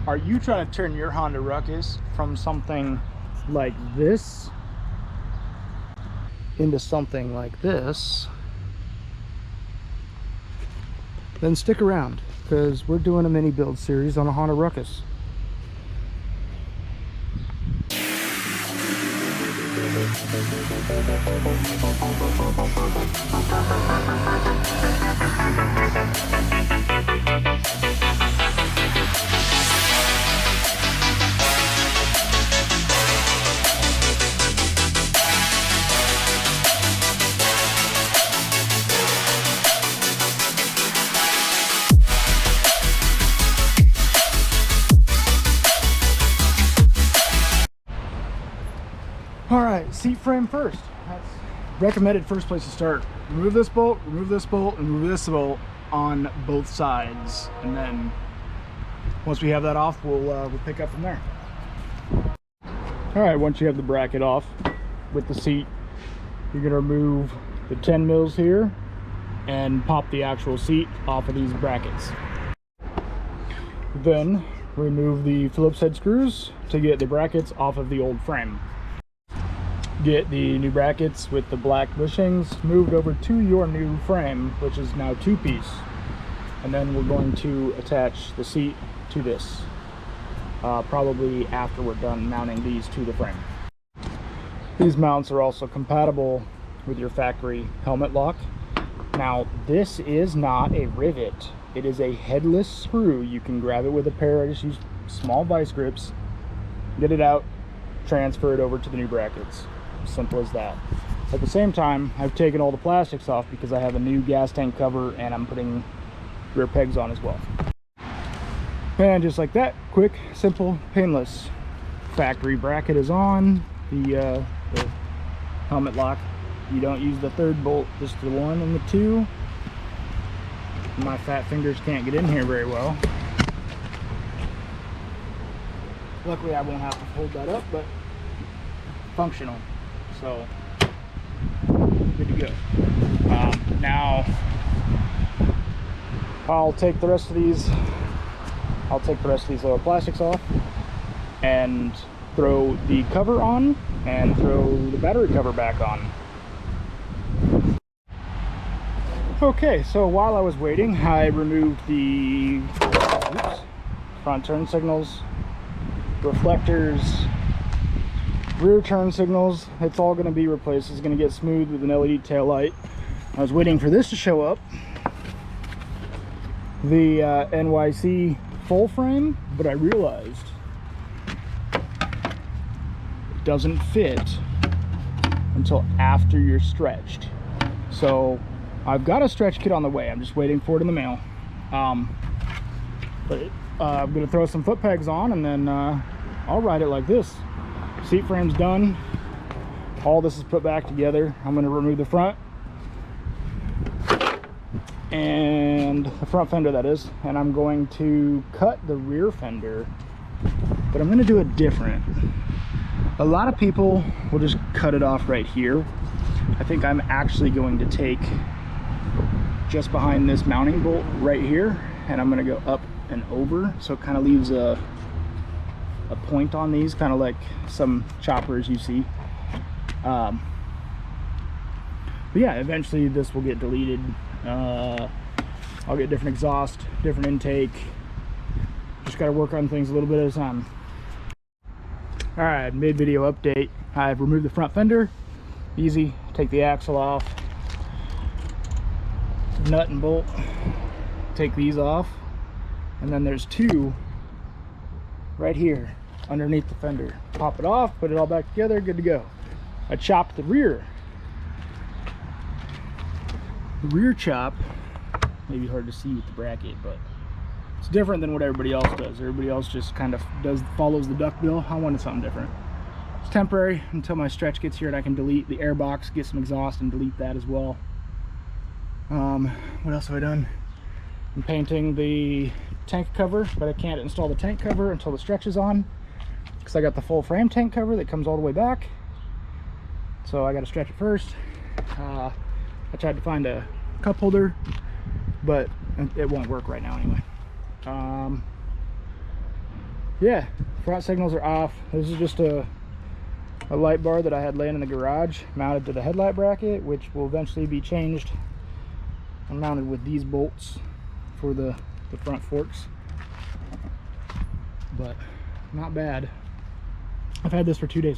Are you trying to turn your Honda Ruckus from something like this into something like this? Then stick around, because we're doing a mini build series on a Honda Ruckus. All right, seat frame first. That's recommended first place to start. Remove this bolt, and remove this bolt on both sides, and then once we have that off, we'll pick up from there. All right, once you have the bracket off with the seat, you're gonna remove the 10 mils here and pop the actual seat off of these brackets. Then remove the Phillips head screws to get the brackets off of the old frame. Get the new brackets with the black bushings moved over to your new frame, which is now two-piece. And then we're going to attach the seat to this, probably after we're done mounting these to the frame. These mounts are also compatible with your factory helmet lock. Now, this is not a rivet. It is a headless screw. You can grab it with a pair, I just use small vice grips, get it out, transfer it over to the new brackets. Simple as that. At the same time, I've taken all the plastics off because I have a new gas tank cover and I'm putting rear pegs on as well. And just like that, quick, simple, painless. Factory bracket is on. The helmet lock. You don't use the third bolt, just the 1 and the 2. My fat fingers can't get in here very well. Luckily I won't have to hold that up, but functional. So good to go. Now I'll take the rest of these little plastics off and throw the cover on and throw the battery cover back on. Okay, so while I was waiting, I removed the front turn signals, reflectors, rear turn signals. It's all going to be replaced. It's going to get smooth with an LED tail light. I was waiting for this to show up, the NYC full frame, but I realized it doesn't fit until after you're stretched. So I've got a stretch kit on the way. I'm just waiting for it in the mail. But I'm going to throw some foot pegs on, and then I'll ride it like this. Seat frame's done. All this is put back together. I'm going to remove the front and the front fender, that is, and I'm going to cut the rear fender, but I'm going to do it different. A lot of people will just cut it off right here. I think I'm actually going to take just behind this mounting bolt right here, and I'm going to go up and over, so it kind of leaves a point on these, kind of like some choppers you see. But yeah, eventually this will get deleted. I'll get different exhaust, different intake. Just got to work on things a little bit at a time. All right, mid-video update. I've removed the front fender. Easy. Take the axle off, nut and bolt, take these off, and then there's 2 right here underneath the fender. Pop it off, put it all back together, good to go. I chopped the rear. The rear chop, maybe hard to see with the bracket, but it's different than what everybody else does. Everybody else just kind of follows the duck bill. I wanted something different. It's temporary until my stretch gets here and I can delete the air box, get some exhaust, and delete that as well. What else have I done? I'm painting the tank cover, but I can't install the tank cover until the stretch is on, because I got the full frame tank cover that comes all the way back. So I got to stretch it first. I tried to find a cup holder, but it won't work right now anyway. yeah, front signals are off. This is just a light bar that I had laying in the garage, mounted to the headlight bracket, which will eventually be changed and mounted with these bolts for the front forks. But not bad. I've had this for 2 days.